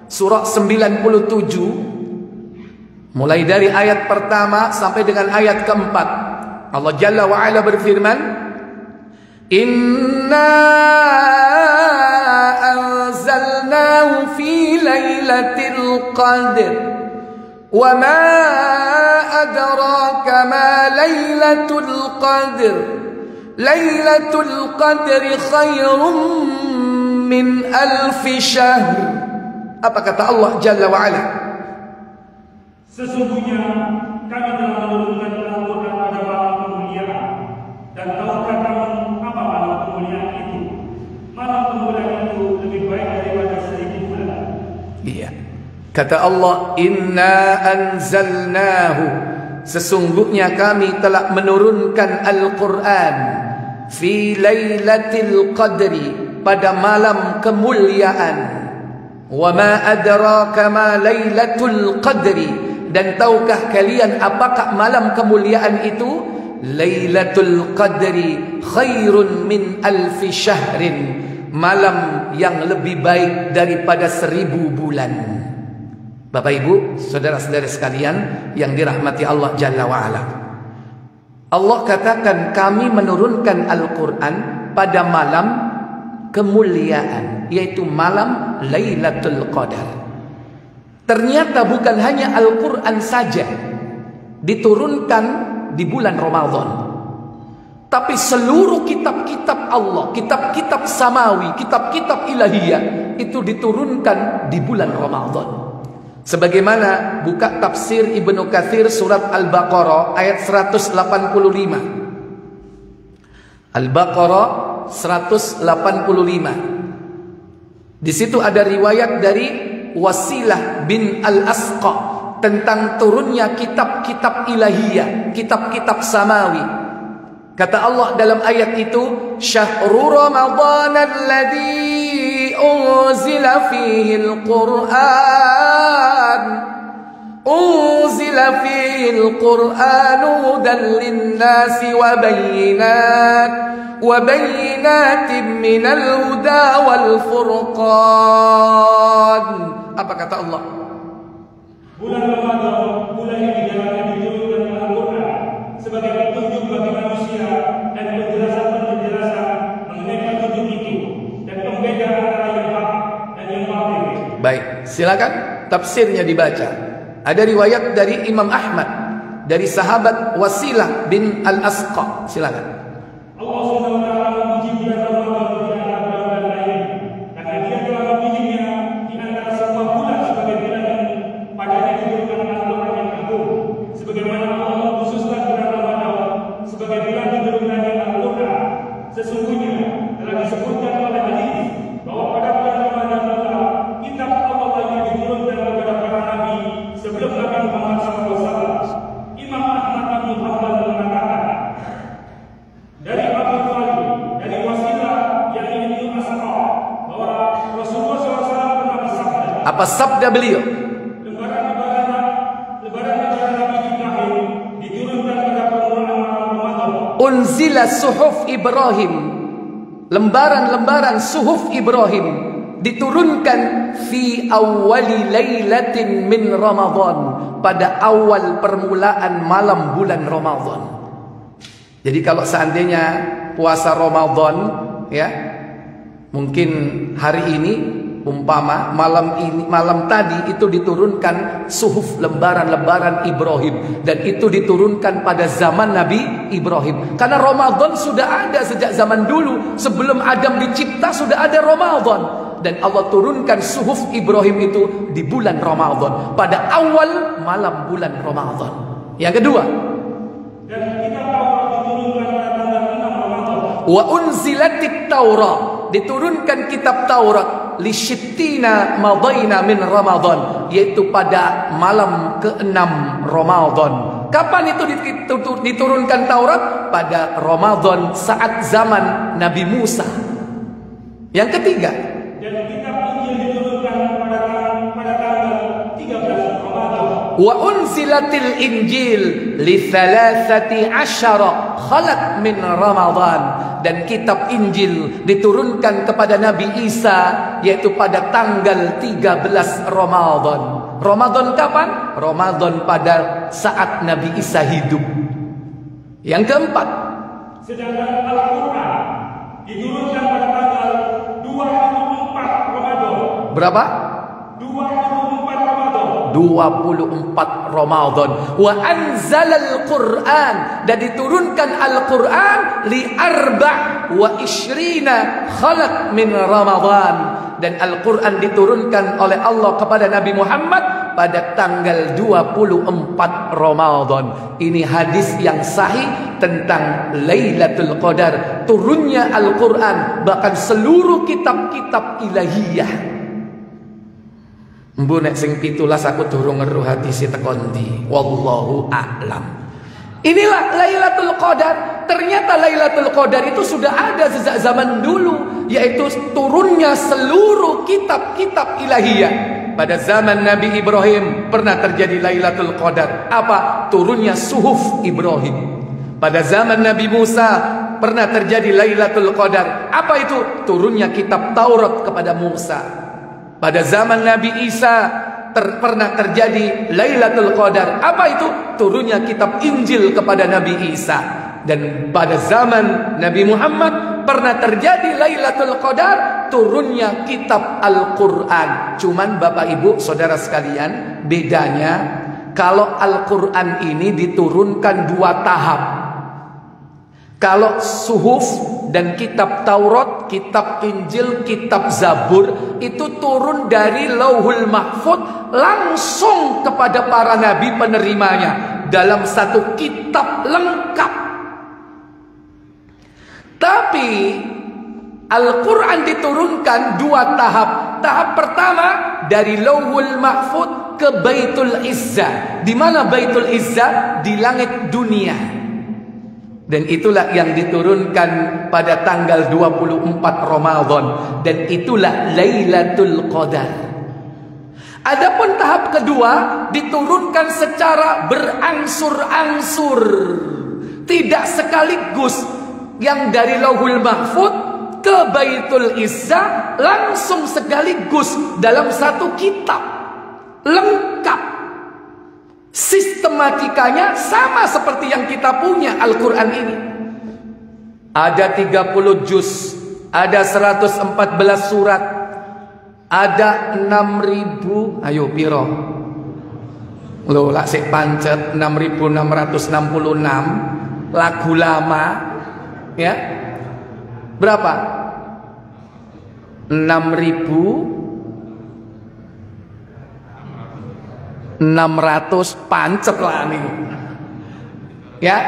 surah 97, mulai dari ayat pertama sampai dengan ayat keempat. Allah Jalla wa'ala berfirman, Inna anzalnahu fi lailatul qadr wa ma adraka ma lailatul qadr lailatul qadri khairum min alfi syahr. Apa kata Allah Jalla wa'ala? Sesungguhnya kami telah menurunkan Al-Quran pada malam kemuliaan. Dan tahukah kamu apa malam kemuliaan itu? Malam kemuliaan itu lebih baik daripada 1000 bulan. Iya. Kata Allah, Inna anzalnahu, sesungguhnya kami telah menurunkan Al-Quran fi lailatul qadri, pada malam kemuliaan. Wa ma adraka ma lailatul qadri, dan tahukah kalian apakah malam kemuliaan itu? Lailatul qadri khairun min alfi syahrin, malam yang lebih baik daripada 1000 bulan. Bapak Ibu, saudara-saudara sekalian yang dirahmati Allah Jalla wa'ala, Allah katakan kami menurunkan Al-Quran pada malam kemuliaan, yaitu malam Lailatul Qadar. Ternyata bukan hanya Al-Quran saja diturunkan di bulan Ramadan, tapi seluruh kitab-kitab Allah, kitab-kitab samawi, kitab-kitab ilahiyah itu diturunkan di bulan Ramadan. Sebagaimana buka tafsir Ibnu Katsir surat Al-Baqarah ayat 185. Al-Baqarah 185. Di situ ada riwayat dari Wasilah bin Al-Asqa tentang turunnya kitab-kitab ilahiyah, kitab-kitab samawi. Kata Allah dalam ayat itu, Syahrul Ramadan alladzi unzila fihi al-Qur'an, unzila fihi al-Qur'an hudan lin-nasi wa bayyinatin minal huda wal furqan. Apa kata Allah? Bulan Ramadan, bulan yang dijalankan diturunkan Al-Quran sebagai petunjuk bagi manusia dan penjelasan-penjelasan mengenai petunjuk itu dan pembeda antara yang hak dan yang batil. Baik, silakan tafsirnya dibaca. Ada riwayat dari Imam Ahmad dari sahabat Wasilah bin Al-Asqa. Silakan. Allah Subhanahu wa taala memuji bulan Ramadan di antara bulan lain, karena Dia telah memujinya di antara semua bulan sebagai bulan yang padanya diturunkan Al-Quran yang agung. Sebagaimana Allah mengkhususkan bulan Ramadan sebagai bulan diturunkannya Al-Quran. Sesungguhnya telah disebutkan oleh hadis bahwa pada bulan Ramadan pula kitab Allah yang diturunkan kepada para nabi sebelum Nabi Muhammad SAW. Imam Ahmad bin Hanbal mengatakan dari Abu Talib, dari Wasilah yang ini Asqa, bahwa Rasulullah SAW pernah bersabda. Apa sabda beliau? Lebaran Nabi Ibrahim diturunkan pada permulaan Ramadan. Unzila suhuf Ibrahim, lembaran-lembaran suhuf Ibrahim diturunkan fi awwali lailatin min Ramadan, pada awal permulaan malam bulan Ramadan. Jadi kalau seandainya puasa Ramadan, ya, mungkin hari ini umpama malam tadi itu diturunkan suhuf, lembaran-lembaran Ibrahim, dan itu diturunkan pada zaman Nabi Ibrahim. Karena Ramadan sudah ada sejak zaman dulu, sebelum Adam dicipta sudah ada Ramadan, dan Allah turunkan suhuf Ibrahim itu di bulan Ramadan, pada awal malam bulan Ramadan. Yang kedua, dan kita tahu diturunkan pada tanggal 6 Ramadan. wa unzilatit Taurat, diturunkan kitab Taurat li syittina madaina min Ramadan, yaitu pada malam ke-6 Ramadan. Kapan itu diturunkan Taurat? Pada Ramadan saat zaman Nabi Musa. Yang ketiga, dan kitab Injil diturunkan pada tanggal 13 Ramadan. Wa unzilatil Injil li 13 khalaq min Ramadan, dan kitab Injil diturunkan kepada Nabi Isa yaitu pada tanggal 13 Ramadan. Ramadan kapan? Ramadan pada saat Nabi Isa hidup. Yang keempat, sedangkan Al-Quran diturunkan pada tanggal 24 Ramadan. berapa? 24 Ramadan. 24 Ramadan. Wa anzalal Quran, dan diturunkan Al-Quran li 24 khalaq min Ramadan, dan Al-Quran diturunkan oleh Allah kepada Nabi Muhammad pada tanggal 24 Ramadan. Ini hadis yang sahih tentang Lailatul Qadar, turunnya Al-Quran, bahkan seluruh kitab-kitab ilahiyah. Mbu nek sing 17 aku durung ngeruh hadis tekon ndi, wallahu a'lam. Inilah Lailatul Qadar. Ternyata Lailatul Qadar itu sudah ada sejak zaman dulu, yaitu turunnya seluruh kitab-kitab ilahiyah. Pada zaman Nabi Ibrahim pernah terjadi Lailatul Qadar. Apa? Turunnya suhuf Ibrahim. Pada zaman Nabi Musa pernah terjadi Lailatul Qadar. Apa itu? Turunnya kitab Taurat kepada Musa. Pada zaman Nabi Isa pernah terjadi Lailatul Qadar. Apa itu? Turunnya kitab Injil kepada Nabi Isa. Dan pada zaman Nabi Muhammad pernah terjadi Lailatul Qadar, turunnya kitab Al-Quran. Cuman Bapak Ibu Saudara sekalian, bedanya kalau Al-Quran ini diturunkan 2 tahap. Kalau suhuf dan kitab Taurat, kitab Injil, kitab Zabur itu turun dari Lauhul Mahfuz langsung kepada para nabi penerimanya dalam satu kitab lengkap. Tapi Al-Quran diturunkan 2 tahap. Tahap pertama dari Lauhul Mahfuz ke Baitul Izzah. Di mana Baitul Izzah? Di langit dunia. Dan itulah yang diturunkan pada tanggal 24 Ramadan, dan itulah Lailatul Qadar. Adapun tahap kedua diturunkan secara berangsur-angsur, tidak sekaligus. Yang dari Lauhul Mahfuz ke Baitul Izzah langsung sekaligus dalam satu kitab lengkap. Sistematikanya sama seperti yang kita punya Al-Quran ini. Ada 30 juz, ada 114 surat, ada 6.000, ayo piro? Loh lak sik pancet 6.666 lagu lama, ya. Berapa? 6.600 pancet lah nih. Ya,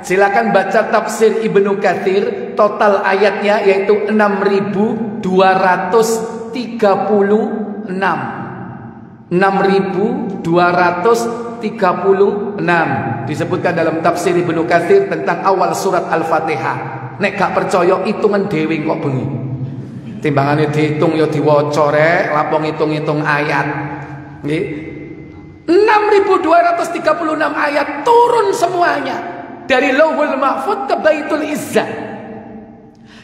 silakan baca tafsir Ibnu Katsir, total ayatnya yaitu 6.236. 6.236 disebutkan dalam tafsir Ibnu Katsir tentang awal surat Al-Fatihah. Nek gak percaya hitungan dhewe kok bengi. Timbangane dihitung ya diwaca rek, lapong hitung-hitung ayat. Nggih. 6.236 ayat turun semuanya dari Lauhul Mahfuz ke Baitul Izzah.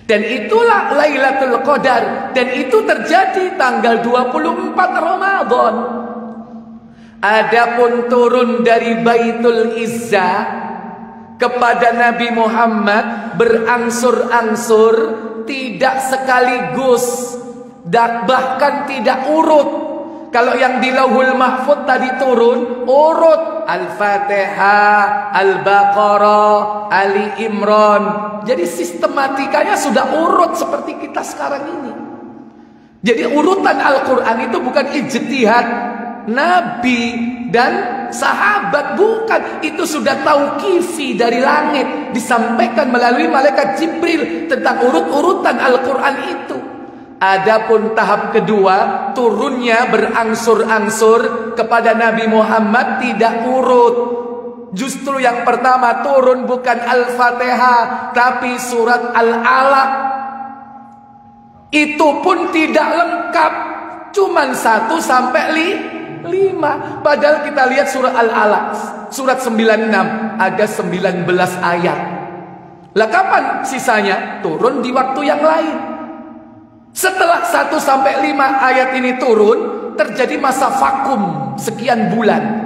Dan itulah Lailatul Qadar, dan itu terjadi tanggal 24 Ramadan. Adapun turun dari Baitul Izzah kepada Nabi Muhammad berangsur-angsur, tidak sekaligus, dan bahkan tidak urut. Kalau yang di Lauhul Mahfuz tadi turun urut, Al-Fatihah, Al-Baqarah, Ali Imran. Jadi sistematikanya sudah urut seperti kita sekarang ini. Jadi urutan Al-Quran itu bukan ijtihad Nabi dan sahabat, bukan. Itu sudah tauqifi dari langit, disampaikan melalui malaikat Jibril tentang urut-urutan Al-Quran itu. Adapun tahap kedua, turunnya berangsur-angsur kepada Nabi Muhammad tidak urut. Justru yang pertama turun bukan Al-Fatihah, tapi surat Al-Alaq. Itu pun tidak lengkap, cuman 1 sampai 5. Padahal kita lihat surah Al-Alaq, surat 96, ada 19 ayat. Lah kapan sisanya? Turun di waktu yang lain. Setelah 1 sampai 5 ayat ini turun, terjadi masa vakum sekian bulan.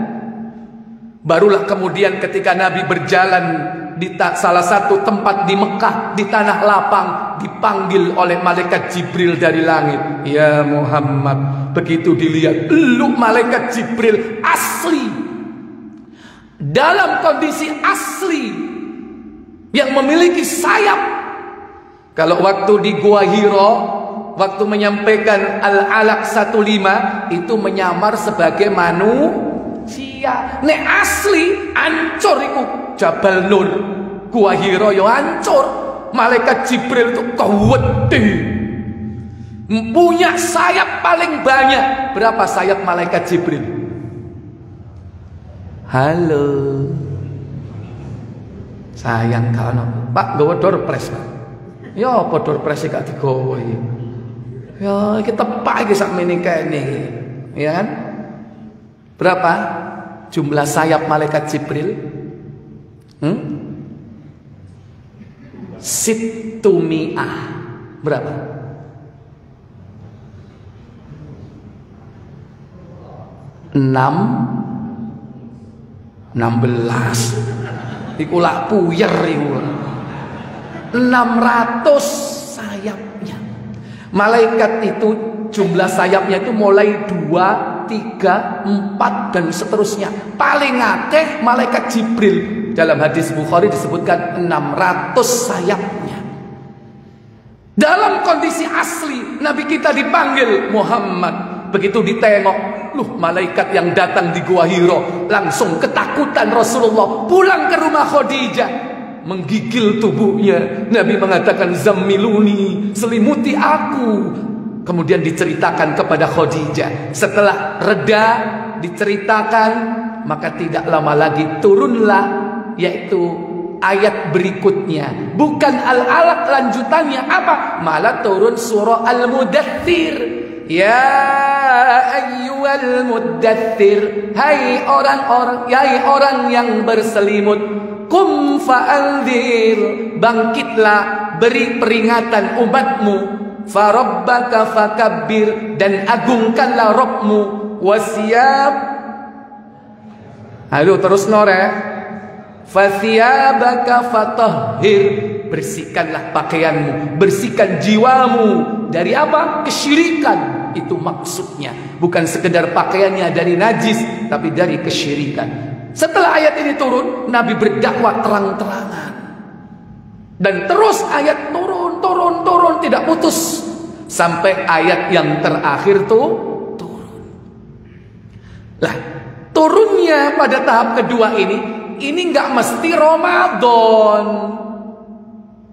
Barulah kemudian ketika Nabi berjalan di salah satu tempat di Mekah, di tanah lapang, dipanggil oleh malaikat Jibril dari langit. Ya Muhammad, begitu dilihat, lu malaikat Jibril asli, dalam kondisi asli, yang memiliki sayap. Kalau waktu di Gua Hiro, waktu menyampaikan Al-Alaq 15, itu menyamar sebagai manusia. Nek asli ancur iku Jabal Nur, Gua Hiro yo ancur. Malaikat Jibril itu kewede, punya sayap paling banyak. Berapa sayap malaikat Jibril? Halo, sayang kalau Pak gawa door press Pak. Ya apa door press gak digawa iki. Ya iki tepak iki sak meneh kene. Ya kan? Berapa jumlah sayap malaikat Jibril? Situmi'ah. Berapa? 16. Iku lak puyer iku. 600 sayapnya. Malaikat itu jumlah sayapnya itu mulai 2, 3, 4 dan seterusnya. Paling akeh malaikat Jibril. Dalam hadis Bukhari disebutkan 600 sayapnya. Dalam kondisi asli Nabi kita dipanggil Muhammad. Begitu ditengok, loh malaikat yang datang di Gua Hiro, langsung ketakutan Rasulullah. Pulang ke rumah Khadijah, menggigil tubuhnya. Nabi mengatakan, zammiluni, selimuti aku. Kemudian diceritakan kepada Khadijah. Setelah reda diceritakan, maka tidak lama lagi turunlah, yaitu ayat berikutnya. Bukan Al-Alaq lanjutannya, apa? Malah turun surah Al-Mudaththir. Ya ayyuhal mudaththir, hai orang yang berselimut. Qum fa'anzir, bangkitlah, beri peringatan umatmu. Farabbaka fakabbir, dan agungkanlah Rabbmu. Wasiyab, ayo terus nore. Fathiyabaka fatahhir, bersihkanlah pakaianmu, bersihkan jiwamu dari apa? Kesyirikan. Itu maksudnya, bukan sekedar pakaiannya dari najis, tapi dari kesyirikan. Setelah ayat ini turun, Nabi berdakwah terang-terangan. Dan terus ayat turun, tidak putus. Sampai ayat yang terakhir turun. Lah, turunnya pada tahap kedua ini nggak mesti Ramadan.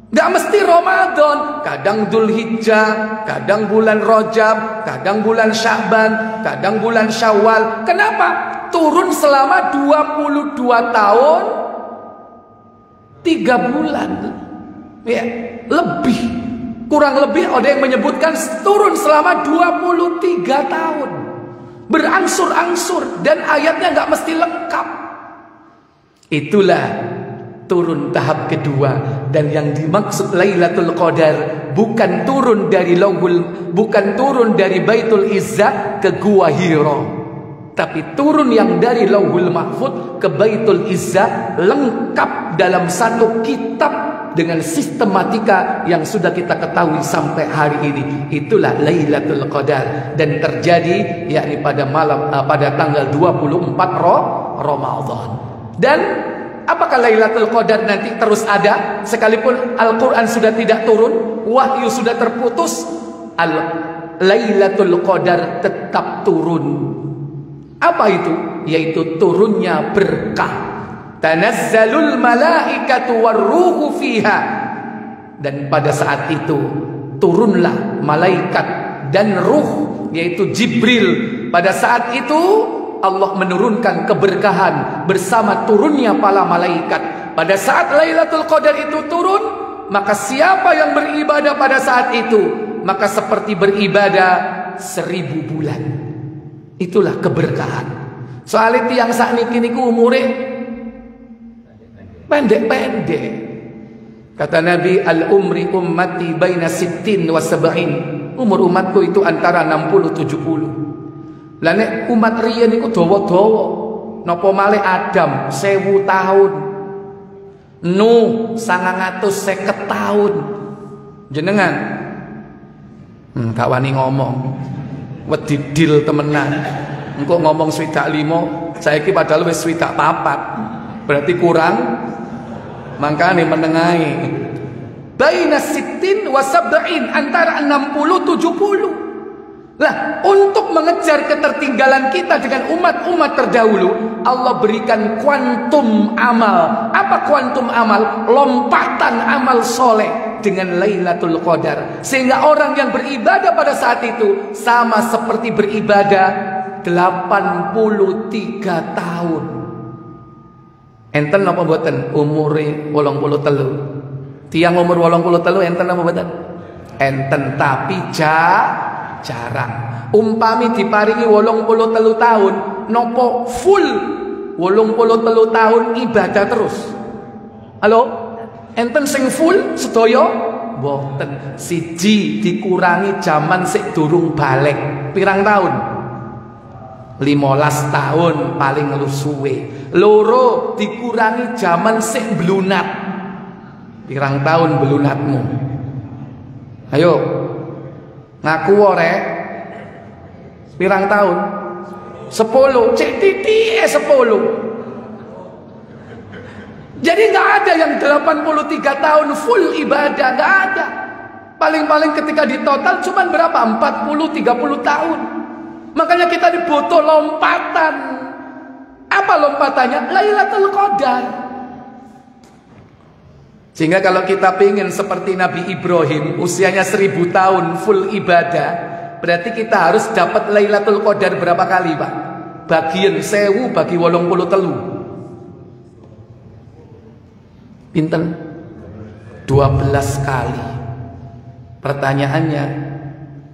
Nggak mesti Ramadan. Kadang Dzulhijjah, kadang bulan Rajab, kadang bulan Sya'ban, kadang bulan Syawal. Kenapa? Turun selama 22 tahun 3 bulan. Ya, lebih. Kurang lebih ada yang menyebutkan turun selama 23 tahun. Berangsur-angsur dan ayatnya nggak mesti lengkap. Itulah turun tahap kedua. Dan yang dimaksud Lailatul Qadar bukan turun dari bukan turun dari Baitul Izzah ke Gua Hiro, tapi turun yang dari Lauhul Mahfuz ke Baitul Izzah, lengkap dalam satu kitab dengan sistematika yang sudah kita ketahui sampai hari ini. Itulah Lailatul Qadar, dan terjadi yakni pada tanggal 24 Ramadan. Dan apakah Lailatul Qadar nanti terus ada sekalipun Al-Quran sudah tidak turun, wahyu sudah terputus? Lailatul Qadar tetap turun. Apa itu yaitu turunnya berkah. Tanazzalul malaikatu warruhu fiha, dan pada saat itu turunlah malaikat dan ruh, yaitu Jibril. Pada saat itu Allah menurunkan keberkahan bersama turunnya para malaikat. Pada saat Lailatul Qadar itu turun, maka siapa yang beribadah pada saat itu, maka seperti beribadah 1000 bulan. Itulah keberkahan. Soalnya tiang sakniki niku umure pendek-pendek. Kata Nabi, al-umri ummati baina 60 wa 70. Umur umatku itu antara 60-70. Lah nek umat riyen niku dawa-dawa. Napa malih Adam 1000 tahun. Nuh 950 tahun. Jenengan gak wani ngomong. Wedi dil temenan. Engko ngomong 25, saiki padahal wis 24. Berarti kurang, makanya menengahi. Baina 60 wa 70, antara 60-70. Lah, untuk mengejar ketertinggalan kita dengan umat-umat terdahulu, Allah berikan kuantum amal. Apa kuantum amal? Lompatan amal soleh dengan Lailatul Qadar. Sehingga orang yang beribadah pada saat itu sama seperti beribadah 83 tahun. Enten apa mboten umure 83? Tiang umur 83 enten apa mboten? Enten, tapi jarang. Umpami diparingi 83 tahun, nopo full 83 tahun ibadah terus. Halo? Enten sing full sedaya? Mboten. Siji dikurangi zaman sik durung balik. Pirang tahun? 15 tahun paling lusuwe. Loro dikurangi zaman sik blunat. Pirang tahun blunatmu? Ayo ngaku orek. Pirang tahun? 10. Cek titi 10. Jadi nggak ada yang 83 tahun full ibadah, nggak ada. Paling-paling ketika ditotal cuma berapa? 40-30 tahun. Makanya kita dibutuh lompatan. Apa lompatannya? Lailatul Qadar. Sehingga kalau kita ingin seperti Nabi Ibrahim, usianya 1000 tahun full ibadah, berarti kita harus dapat Lailatul Qadar berapa kali, Pak? Bagian 1000 bagi 83. Pinten? 12 kali. Pertanyaannya,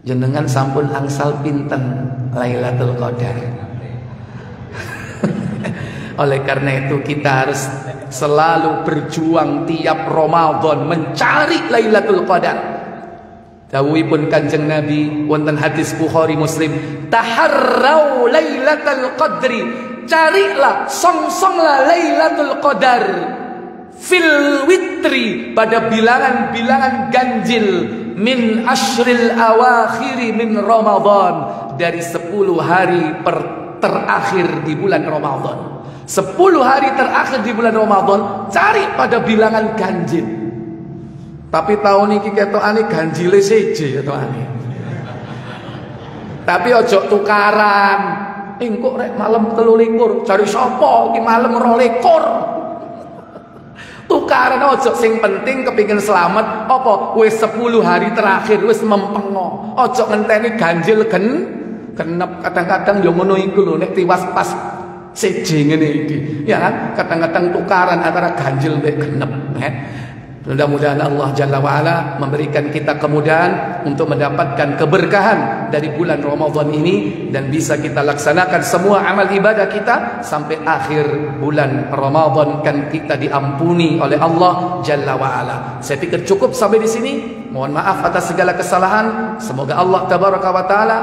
jenengan sampun angsal pinten Lailatul Qadar? Oleh karena itu kita harus selalu berjuang tiap Ramadan mencari Lailatul Qadar. Dawuhipun Kanjeng Nabi wonten hadis Bukhari Muslim, taharrau Lailatul Qadri, carilah, songsonglah Lailatul Qadar fil witri, pada bilangan-bilangan ganjil, min ashril awakhiri min Ramadan, dari 10 hari terakhir di bulan Ramadan. 10 hari terakhir di bulan Ramadan, cari pada bilangan ganjil. Tapi tahun ini ketokane ganjile seje ketokane. Tapi ojo tukaran. Engko rek malam 23 cari sapa iki malam 22. Tukaran ojo, sing penting kepingin selamat apa wis 10 hari terakhir wis mempengo. Ojo ngenteni ganjil genep. Kadang-kadang yo ngono iku lho, nek tiwas pas seje ngene iki, ya kan? Kadang-kadang tukaran antara ganjil mek genep, Mudah-mudahan Allah Jalla wa'ala memberikan kita kemudahan untuk mendapatkan keberkahan dari bulan Ramadan ini, dan bisa kita laksanakan semua amal ibadah kita sampai akhir bulan Ramadan, kan kita diampuni oleh Allah Jalla wa'ala. Saya pikir cukup sampai di sini. Mohon maaf atas segala kesalahan. Semoga Allah Tabaraka wa Ta'ala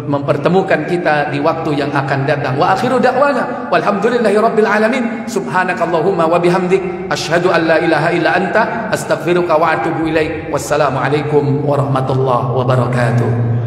mempertemukan kita di waktu yang akan datang. Wa akhiru da'wana walhamdulillahi rabbil alamin. Subhanakallahumma wa bihamdik asyhadu an la ilaha illa anta astaghfiruka wa atubu ilaik. Wassalamu alaikum warahmatullahi wabarakatuh.